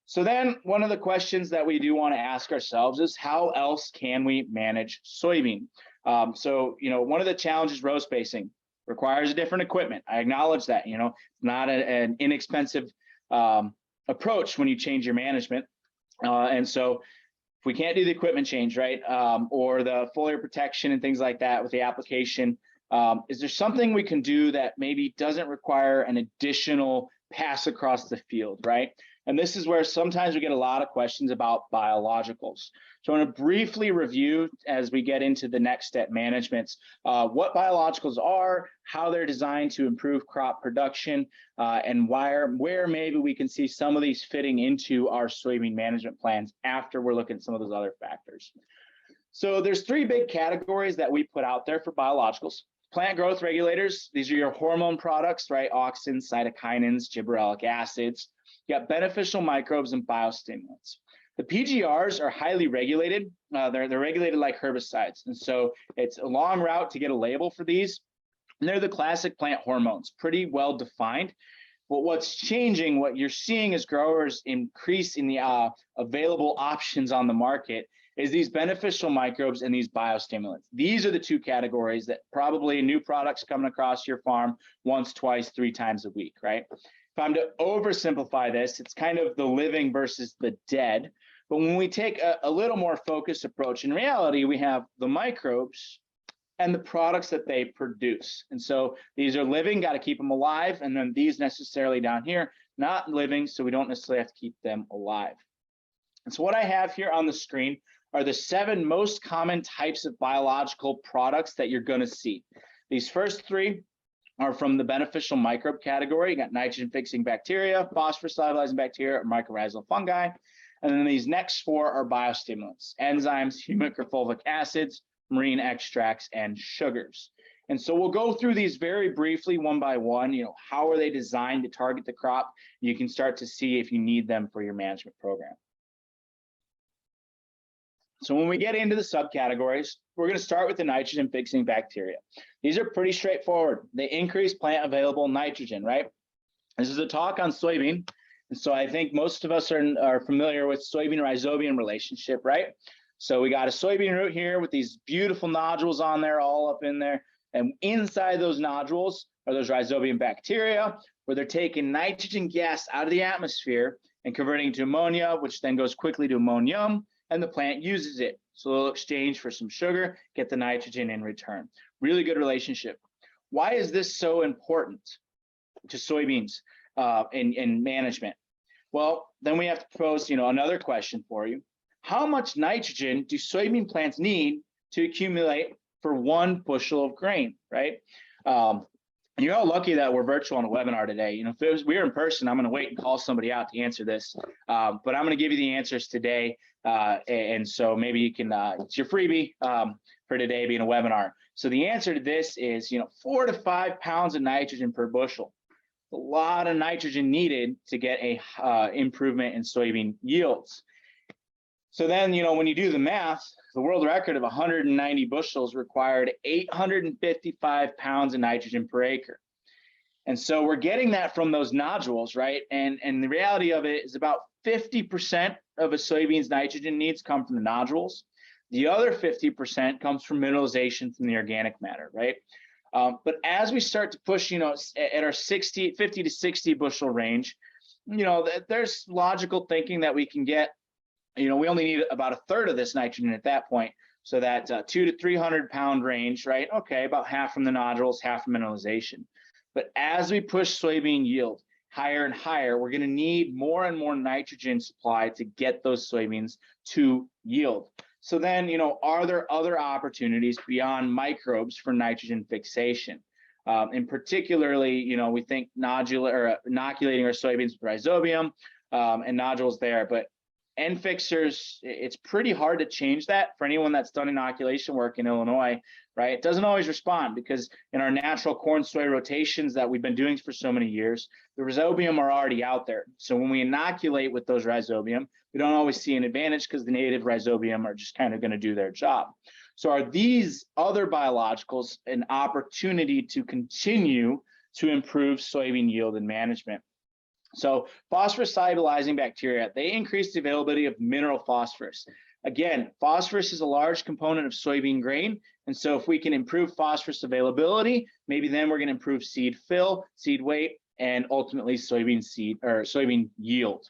So then one of the questions that we do want to ask ourselves is how else can we manage soybean? So, one of the challenges, row spacing, requires different equipment. I acknowledge that, it's not an inexpensive approach when you change your management. And so if we can't do the equipment change, right, or the foliar protection and things like that with the application, is there something we can do that maybe doesn't require an additional pass across the field, right? And this is where sometimes we get a lot of questions about biologicals. So I want to briefly review as we get into the next step managements, what biologicals are, how they're designed to improve crop production, and where maybe we can see some of these fitting into our soybean management plans after we're looking at some of those other factors. So there's 3 big categories that we put out there for biologicals. Plant growth regulators, these are your hormone products, right? Auxins, cytokinins, gibberellic acids. You got beneficial microbes and biostimulants. The PGRs are highly regulated. They're regulated like herbicides. And so it's a long route to get a label for these. And they're the classic plant hormones, pretty well defined. But what's changing, what you're seeing as growers increase in the available options on the market is these beneficial microbes and these biostimulants. These are the 2 categories that probably new products coming across your farm once, twice, 3 times a week, right? If I'm to oversimplify this, it's kind of the living versus the dead. But when we take a little more focused approach, in reality, we have the microbes and the products that they produce. And so these are living, got to keep them alive. And then these necessarily down here, not living, so we don't necessarily have to keep them alive. And so what I have here on the screen are the 7 most common types of biological products that you're going to see. These first 3 are from the beneficial microbe category. You got nitrogen-fixing bacteria, phosphorus-solubilizing bacteria, or mycorrhizal fungi. And then these next 4 are biostimulants: enzymes, humic or fulvic acids, marine extracts, and sugars. And so we'll go through these very briefly, one by one. How are they designed to target the crop? You can start to see if you need them for your management program. So when we get into the subcategories, we're going to start with the nitrogen-fixing bacteria. These are pretty straightforward. They increase plant available nitrogen, right? This is a talk on soybean. And so I think most of us are familiar with soybean-rhizobian relationship, right? So we got a soybean root here with these beautiful nodules on there, all up in there. And inside those nodules are those rhizobian bacteria, where they're taking nitrogen gas out of the atmosphere and converting to ammonia, which then goes quickly to ammonium, and the plant uses it. So they'll exchange for some sugar, get the nitrogen in return. Really good relationship. Why is this so important to soybeans in management? Well, then we have to pose, another question for you. How much nitrogen do soybean plants need to accumulate for 1 bushel of grain, right? You're all lucky that we're virtual on a webinar today. If we were in person, I'm going to wait and call somebody out to answer this. But I'm going to give you the answers today. And so maybe you can, it's your freebie for today being a webinar. So the answer to this is, 4 to 5 pounds of nitrogen per bushel. A lot of nitrogen needed to get a improvement in soybean yields. So then, when you do the math, the world record of 190 bushels required 855 pounds of nitrogen per acre. And so we're getting that from those nodules, right? And the reality of it is about 50% of a soybean's nitrogen needs come from the nodules. The other 50% comes from mineralization from the organic matter, right? But as we start to push, at our 50 to 60 bushel range, there's logical thinking that we can get. We only need about a third of this nitrogen at that point. So that 200 to 300 pound range, right? Okay, about half from the nodules, half from mineralization. But as we push soybean yield higher and higher, we're going to need more and more nitrogen supply to get those soybeans to yield. So then, are there other opportunities beyond microbes for nitrogen fixation? And particularly, we think inoculating our soybeans with rhizobium and nodules there, but end fixers, it's pretty hard to change that for anyone that's done inoculation work in Illinois, right? It doesn't always respond because in our natural corn soy rotations that we've been doing for so many years, the rhizobium are already out there. So when we inoculate with those rhizobium, we don't always see an advantage because the native rhizobium are just kind of going to do their job. So are these other biologicals an opportunity to continue to improve soybean yield and management? So phosphorus-solubilizing bacteria, they increase the availability of mineral phosphorus. Again, phosphorus is a large component of soybean grain. And so if we can improve phosphorus availability, maybe then we're going to improve seed fill, seed weight, and ultimately soybean yield.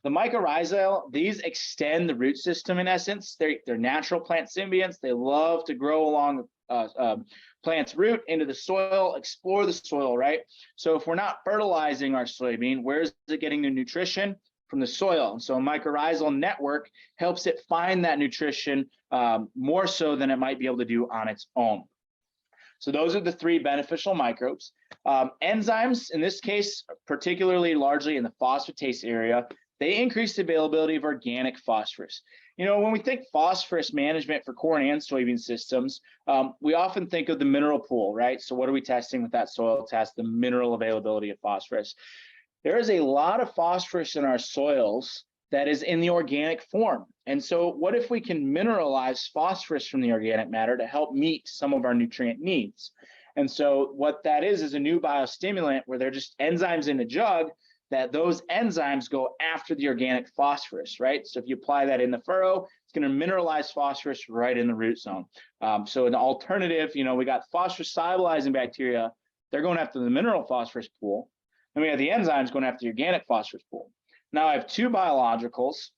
The mycorrhizal, these extend the root system in essence. They're natural plant symbionts. They love to grow along plant's root into the soil, explore the soil, right? So if we're not fertilizing our soybean, where is it getting the nutrition? From the soil. And so a mycorrhizal network helps it find that nutrition more so than it might be able to do on its own. So those are the 3 beneficial microbes. Enzymes, in this case, particularly largely in the phosphatase area, they increase the availability of organic phosphorus. When we think phosphorus management for corn and soybean systems, we often think of the mineral pool, right? So what are we testing with that soil test? The mineral availability of phosphorus. There is a lot of phosphorus in our soils that is in the organic form. And so what if we can mineralize phosphorus from the organic matter to help meet some of our nutrient needs? And so what that is a new biostimulant where they're just enzymes in a jug that those enzymes go after the organic phosphorus, right? So if you apply that in the furrow, it's going to mineralize phosphorus right in the root zone. So an alternative, we got phosphorus-solubilizing bacteria. They're going after the mineral phosphorus pool. And we have the enzymes going after the organic phosphorus pool. Now I have 2 biologicals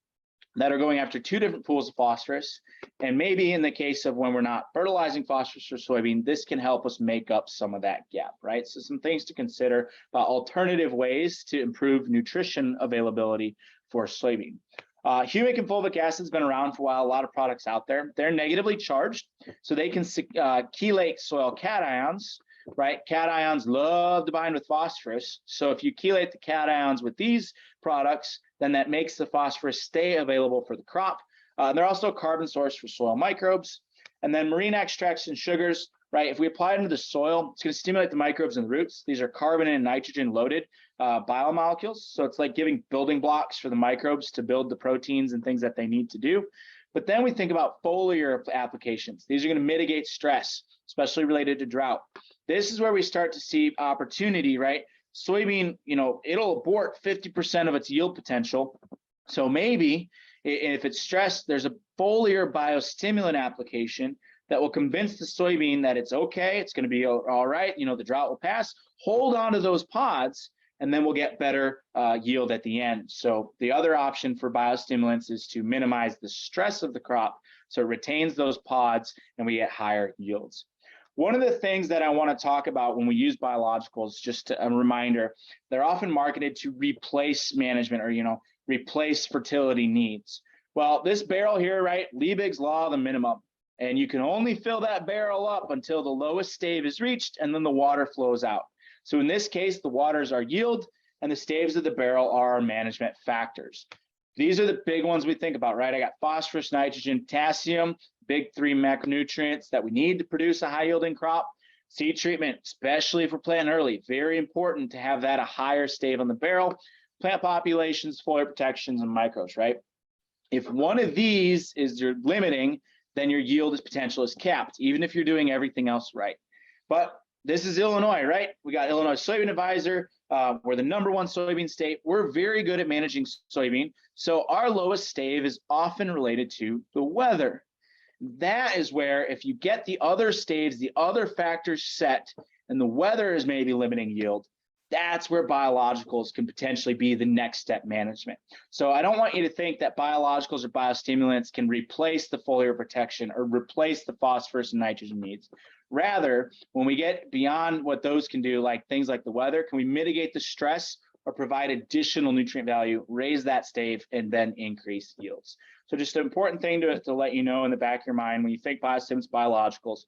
that are going after 2 different pools of phosphorus. And maybe in the case of when we're not fertilizing phosphorus for soybean, this can help us make up some of that gap, right? So some things to consider about alternative ways to improve nutrition availability for soybean. Humic and fulvic acid has been around for a while, a lot of products out there. They're negatively charged, so they can chelate soil cations, right? Cations love to bind with phosphorus. So if you chelate the cations with these products, then that makes the phosphorus stay available for the crop. They're also a carbon source for soil microbes. And then marine extracts and sugars, right? If we apply them to the soil, it's going to stimulate the microbes in the roots. These are carbon and nitrogen loaded biomolecules. So it's like giving building blocks for the microbes to build the proteins and things that they need to do. But then we think about foliar applications. These are going to mitigate stress, especially related to drought. This is where we start to see opportunity, right? Soybean, it'll abort 50% of its yield potential. So maybe if it's stressed, there's a foliar biostimulant application that will convince the soybean that it's okay, it's going to be all right, the drought will pass. Hold on to those pods, and then we'll get better yield at the end. So the other option for biostimulants is to minimize the stress of the crop, so it retains those pods and we get higher yields. One of the things that I want to talk about when we use biologicals, just a reminder, they're often marketed to replace management or, replace fertility needs. Well, this barrel here, right, Liebig's law of the minimum, and you can only fill that barrel up until the lowest stave is reached, and then the water flows out. So in this case, the waters are yield, and the staves of the barrel are our management factors. These are the big ones we think about, right? I got phosphorus, nitrogen, potassium, big 3 macronutrients that we need to produce a high yielding crop. Seed treatment, especially if we're planting early, very important to have that a higher stave on the barrel. Plant populations, foliar protections, and microbes, right? If one of these is your limiting, then your yield potential is capped, even if you're doing everything else right. But this is Illinois, right? We got ILSoyAdvisor. We're the #1 soybean state. We're very good at managing soybean. So our lowest stave is often related to the weather. That is where if you get the other staves, the other factors set, and the weather is maybe limiting yield, that's where biologicals can potentially be the next step management. So I don't want you to think that biologicals or biostimulants can replace the foliar protection or replace the phosphorus and nitrogen needs. Rather, when we get beyond what those can do, like things like the weather, can we mitigate the stress or provide additional nutrient value, raise that stave, and then increase yields? So just an important thing to let you know in the back of your mind when you think biostimulants, biologicals,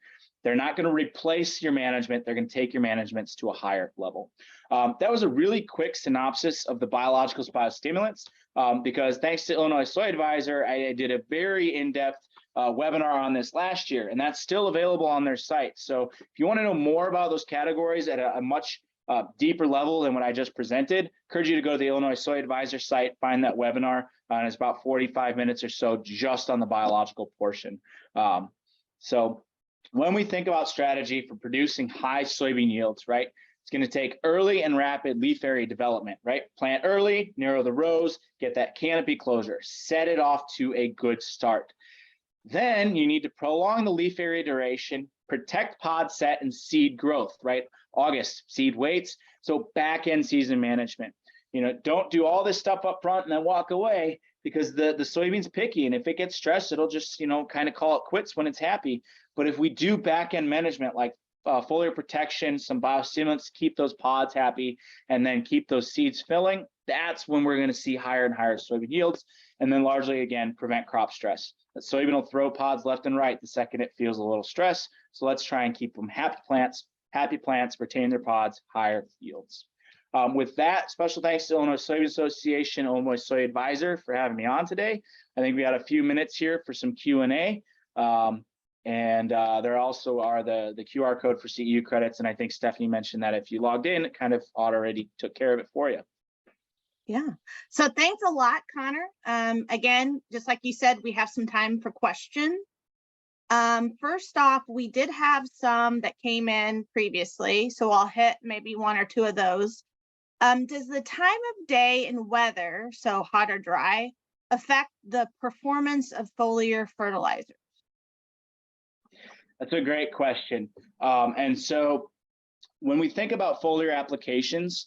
they're not going to replace your management. They're going to take your managements to a higher level. That was a really quick synopsis of the biologicals, biostimulants, because thanks to ILSoyAdvisor, I did a very in-depth webinar on this last year, and that's still available on their site. So if you want to know more about those categories at a much deeper level than what I just presented, encourage you to go to the ILSoyAdvisor site, find that webinar, and it's about 45 minutes or so just on the biological portion. So when we think about strategy for producing high soybean yields, right, it's going to take early and rapid leaf area development, right? Plant early, narrow the rows, get that canopy closure, set it off to a good start. Then you need to prolong the leaf area duration, protect pod set and seed growth, right? August, seed weights. So back end season management. Don't do all this stuff up front and then walk away, because the soybean's picky, and if it gets stressed, it'll just, kind of call it quits when it's happy. But if we do back end management like foliar protection, some biostimulants, keep those pods happy, and then keep those seeds filling, that's when we're going to see higher and higher soybean yields. And then largely, again, prevent crop stress. The soybean will throw pods left and right the second it feels a little stress. So let's try and keep them happy plants, retain their pods, higher yields. With that, special thanks to Illinois Soybean Association, ILSoyAdvisor for having me on today. I think we got a few minutes here for some Q&A. And there also are the QR code for CEU credits. And I think Stephanie mentioned that if you logged in, it kind of already took care of it for you. Yeah. So thanks a lot, Connor. Again, just like you said, we have some time for questions. First off, we did have some that came in previously, so I'll hit maybe 1 or 2 of those. Does the time of day and weather, so hot or dry, affect the performance of foliar fertilizers? That's a great question. And so when we think about foliar applications,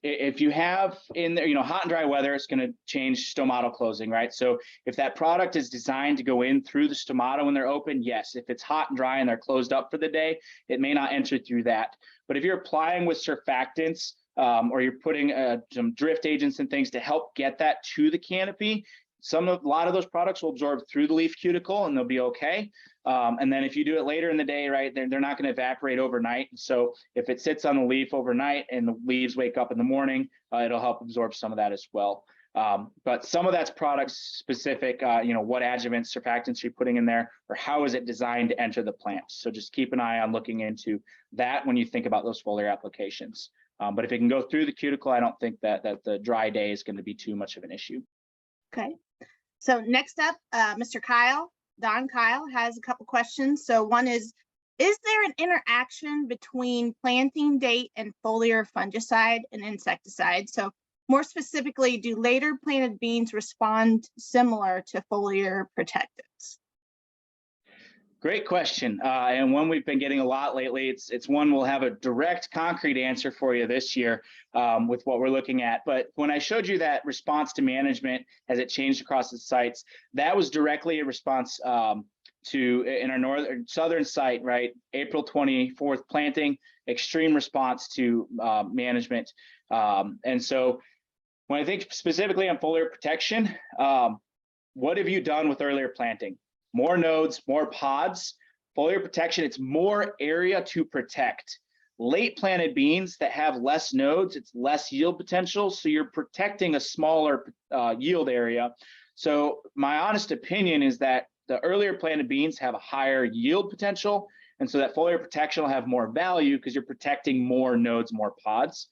if you have in there, hot and dry weather, it's going to change stomatal closing, right? So if that product is designed to go in through the stomata when they're open, yes. If it's hot and dry and they're closed up for the day, it may not enter through that. But if you're applying with surfactants, or you're putting some drift agents and things to help get that to the canopy, a lot of those products will absorb through the leaf cuticle and they'll be okay. And then if you do it later in the day, right, they're not going to evaporate overnight. So if it sits on the leaf overnight and the leaves wake up in the morning, it'll help absorb some of that as well. But some of that's product specific, what adjuvants, surfactants you're putting in there, or how is it designed to enter the plant. So just keep an eye on looking into that when you think about those foliar applications. But if it can go through the cuticle, I don't think that the dry day is going to be too much of an issue. Okay. So next up, Mr. Don Kyle has a couple questions. So one is there an interaction between planting date and foliar fungicide and insecticide? So more specifically, do later planted beans respond similar to foliar protectants? Great question, and one we've been getting a lot lately. It's one we'll have a direct, concrete answer for you this year with what we're looking at. But when I showed you that response to management as it changed across the sites, that was directly a response to in our southern site, right? April 24th planting, extreme response to management, and so when I think specifically on foliar protection, what have you done with earlier planting? More nodes, more pods. Foliar protection, it's more area to protect. Late planted beans that have less nodes, it's less yield potential, so you're protecting a smaller yield area. So my honest opinion is that the earlier planted beans have a higher yield potential, and so that foliar protection will have more value because you're protecting more nodes, more pods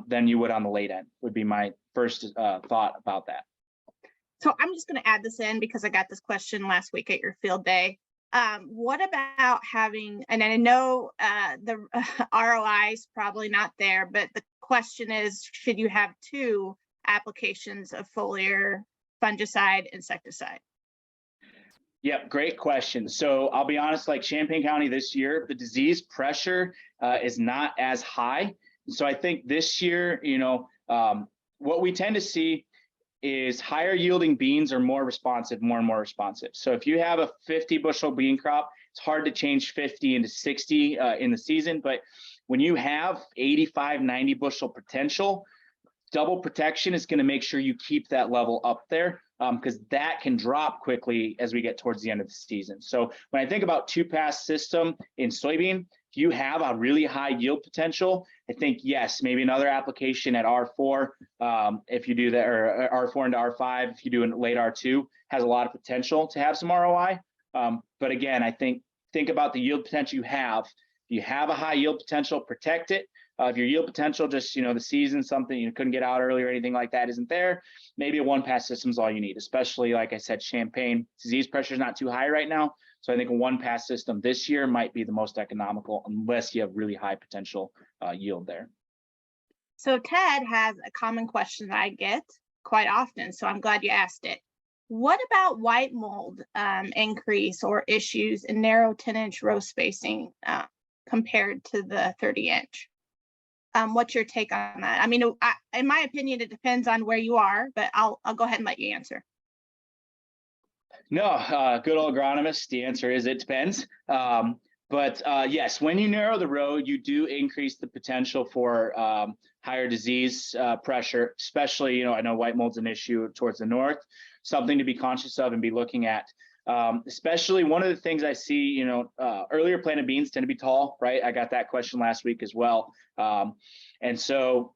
than you would on the late end, would be my first thought about that. So I'm just going to add this in because I got this question last week at your field day. What about having, and I know the ROI is probably not there, but the question is, should you have 2 applications of foliar, fungicide, insecticide? Yep, great question. So I'll be honest, like Champaign County this year, the disease pressure is not as high. So I think this year, what we tend to see is higher yielding beans are more and more responsive. So if you have a 50 bushel bean crop, it's hard to change 50 into 60 in the season. But when you have 85, 90 bushel potential, double protection is going to make sure you keep that level up there because that can drop quickly as we get towards the end of the season. So when I think about 2-pass system in soybean, if you have a really high yield potential, I think, yes, maybe another application at R4, if you do that, or R4 into R5, if you do a late R2, has a lot of potential to have some ROI. But again, I think about the yield potential you have. If you have a high yield potential, protect it. If your yield potential just, the season, something you couldn't get out early or anything like that isn't there, maybe a 1-pass system is all you need, especially, like I said, Champaign. Disease pressure is not too high right now. So I think a 1-pass system this year might be the most economical unless you have really high potential yield there. So Ted has a common question that I get quite often, so I'm glad you asked it. What about white mold increase or issues in narrow 10-inch row spacing compared to the 30-inch? What's your take on that? I mean, in my opinion, it depends on where you are, but I'll go ahead and let you answer. No, good old agronomist. The answer is it depends. But yes, when you narrow the row, you do increase the potential for higher disease pressure, especially, I know white mold's an issue towards the north, something to be conscious of and be looking at. Especially one of the things I see, earlier planted beans tend to be tall, right? I got that question last week as well. And so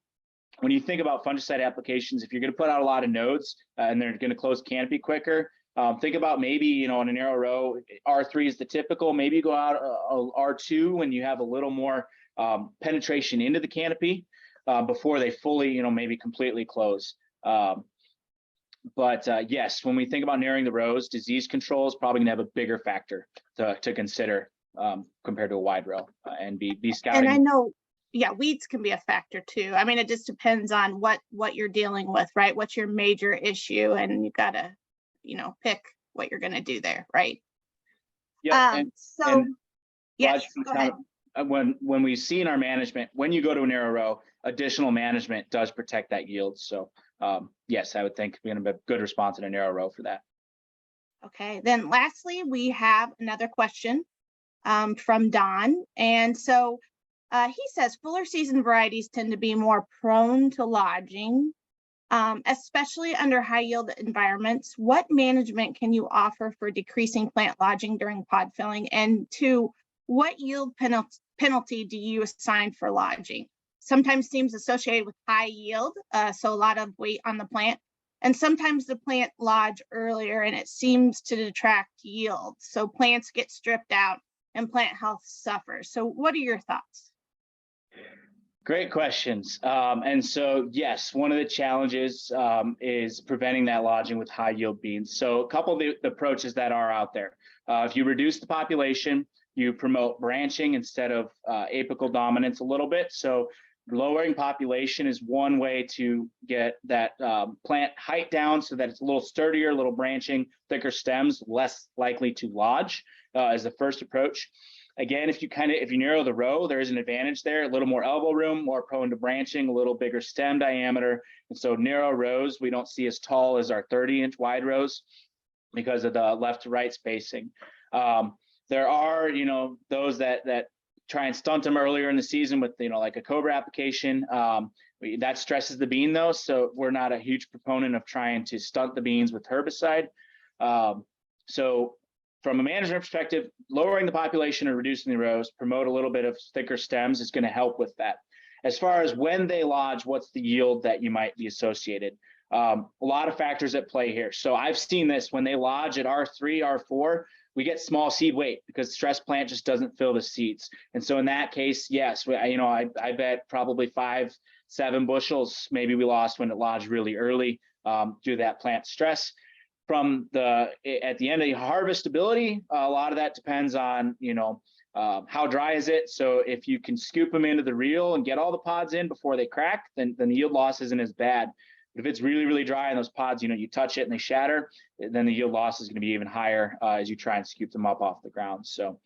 when you think about fungicide applications, if you're going to put out a lot of nodes and they're going to close canopy quicker, think about maybe, in a narrow row, R3 is the typical, maybe you go out R2 when you have a little more penetration into the canopy before they fully, maybe completely close. But yes, when we think about narrowing the rows, disease control is probably going to have a bigger factor to consider compared to a wide row and be scouting. And I know, yeah, weeds can be a factor too. I mean, it just depends on what you're dealing with, right? What's your major issue, and you got to, pick what you're going to do there, right? Yeah. Yes, go ahead. When we see in our management, when you go to a narrow row, additional management does protect that yield. So yes, I would think we're going to have a good response in a narrow row for that. Okay, then lastly, we have another question from Don. And so He says fuller season varieties tend to be more prone to lodging, especially under high yield environments. What management can you offer for decreasing plant lodging during pod filling? And two, what yield penalty do you assign for lodging? Sometimes seems associated with high yield, so a lot of weight on the plant. And sometimes the plant lodge earlier and it seems to detract yield. So plants get stripped out and plant health suffers. So what are your thoughts? Great questions. And so, yes, one of the challenges is preventing that lodging with high yield beans. So a couple of the approaches that are out there. If you reduce the population, you promote branching instead of apical dominance a little bit. So lowering population is one way to get that plant height down so that it's a little sturdier, a little branching, thicker stems, less likely to lodge as the first approach. Again, if you narrow the row, there is an advantage there, a little more elbow room, more prone to branching, a little bigger stem diameter. And so narrow rows, we don't see as tall as our 30-inch wide rows because of the left to right spacing. There are, those that try and stunt them earlier in the season with, like a Cobra application. That stresses the bean though. So we're not a huge proponent of trying to stunt the beans with herbicide. So from a management perspective, lowering the population and reducing the rows, promote a little bit of thicker stems is going to help with that. As far as when they lodge, what's the yield that you might be associated? A lot of factors at play here. So I've seen this when they lodge at R3, R4, we get small seed weight because the stress plant just doesn't fill the seeds. And so in that case, yes, I bet probably 5-7 bushels maybe we lost when it lodged really early due to that plant stress. At the end of the harvestability, a lot of that depends on, how dry is it? So if you can scoop them into the reel and get all the pods in before they crack, then the yield loss isn't as bad. But if it's really, really dry and those pods, you touch it and they shatter, then the yield loss is going to be even higher as you try and scoop them up off the ground. So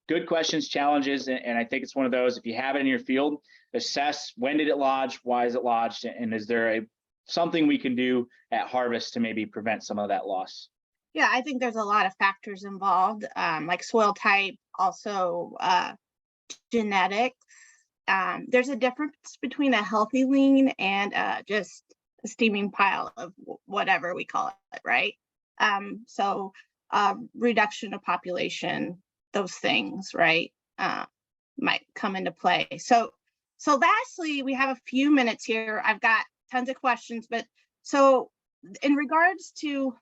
good questions, challenges. And I think it's one of those, if you have it in your field, assess when did it lodge, why is it lodged, and is there something we can do at harvest to maybe prevent some of that loss? Yeah, I think there's a lot of factors involved, like soil type, also genetics. There's a difference between a healthy lean and just a steaming pile of whatever we call it, right? So reduction of population, those things, right, might come into play. So lastly, we have a few minutes here. I've got tons of questions, but so in regards to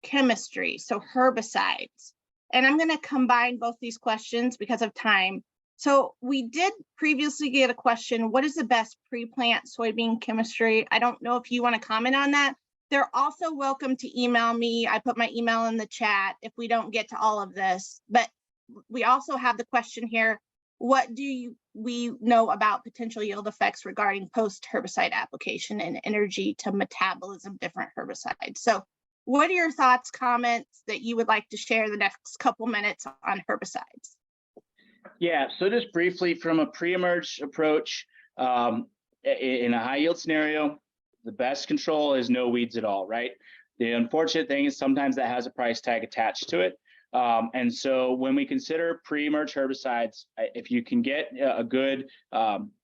chemistry, so herbicides, and I'm going to combine both these questions because of time. So we did previously get a question, what is the best pre-plant soybean chemistry? I don't know if you want to comment on that. They're also welcome to email me. I put my email in the chat if we don't get to all of this, but we also have the question here, what do we know about potential yield effects regarding post-herbicide application and energy to metabolism different herbicides? So what are your thoughts, comments that you would like to share the next couple minutes on herbicides? Yeah, so just briefly from a pre-emerge approach, in a high yield scenario, the best control is no weeds at all, right? The unfortunate thing is sometimes that has a price tag attached to it. And so when we consider pre-emerge herbicides, if you can get a good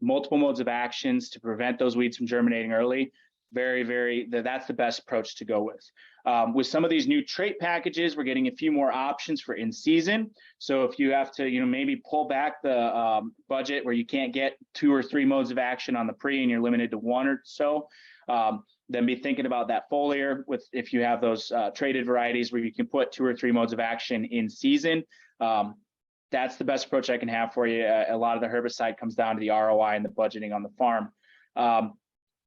multiple modes of actions to prevent those weeds from germinating early, that's the best approach to go with. With some of these new trait packages, we're getting a few more options for in season. So if you have to, maybe pull back the budget where you can't get 2 or 3 modes of action on the pre and you're limited to 1 or so, then be thinking about that foliar if you have those traded varieties where you can put 2 or 3 modes of action in season. That's the best approach I can have for you. A lot of the herbicide comes down to the ROI and the budgeting on the farm.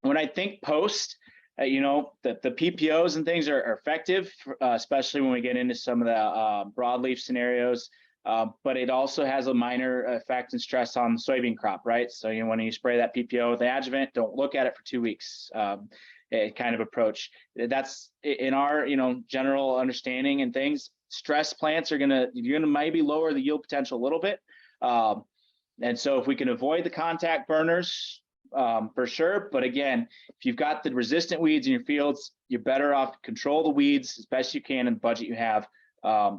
When I think post, the PPOs and things are effective, especially when we get into some of the broadleaf scenarios. But it also has a minor effect and stress on the soybean crop, right? So when you spray that PPO with the adjuvant, don't look at it for 2 weeks. Kind of approach. That's in our general understanding and things. Stress plants you're gonna maybe lower the yield potential a little bit. And so if we can avoid the contact burners, for sure. But again, if you've got the resistant weeds in your fields, you're better off to control the weeds as best you can in the budget you have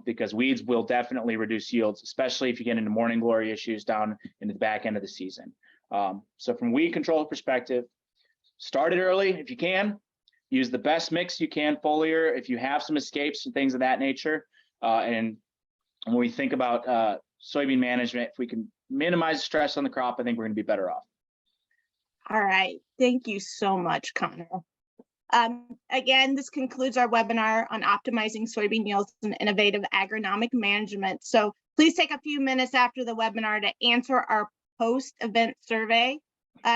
because weeds will definitely reduce yields, especially if you get into morning glory issues down into the back end of the season. So from weed control perspective, start it early if you can. Use the best mix you can, foliar, if you have some escapes and things of that nature. And when we think about soybean management, if we can minimize the stress on the crop, I think we're going to be better off. All right. Thank you so much, Connor. Again, this concludes our webinar on optimizing soybean yields and innovative agronomic management. So please take a few minutes after the webinar to answer our post-event survey.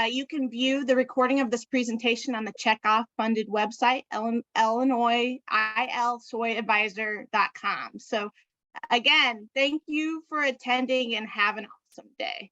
You can view the recording of this presentation on the checkoff funded website, Illinois ILSoyAdvisor.com. So again, thank you for attending and have an awesome day.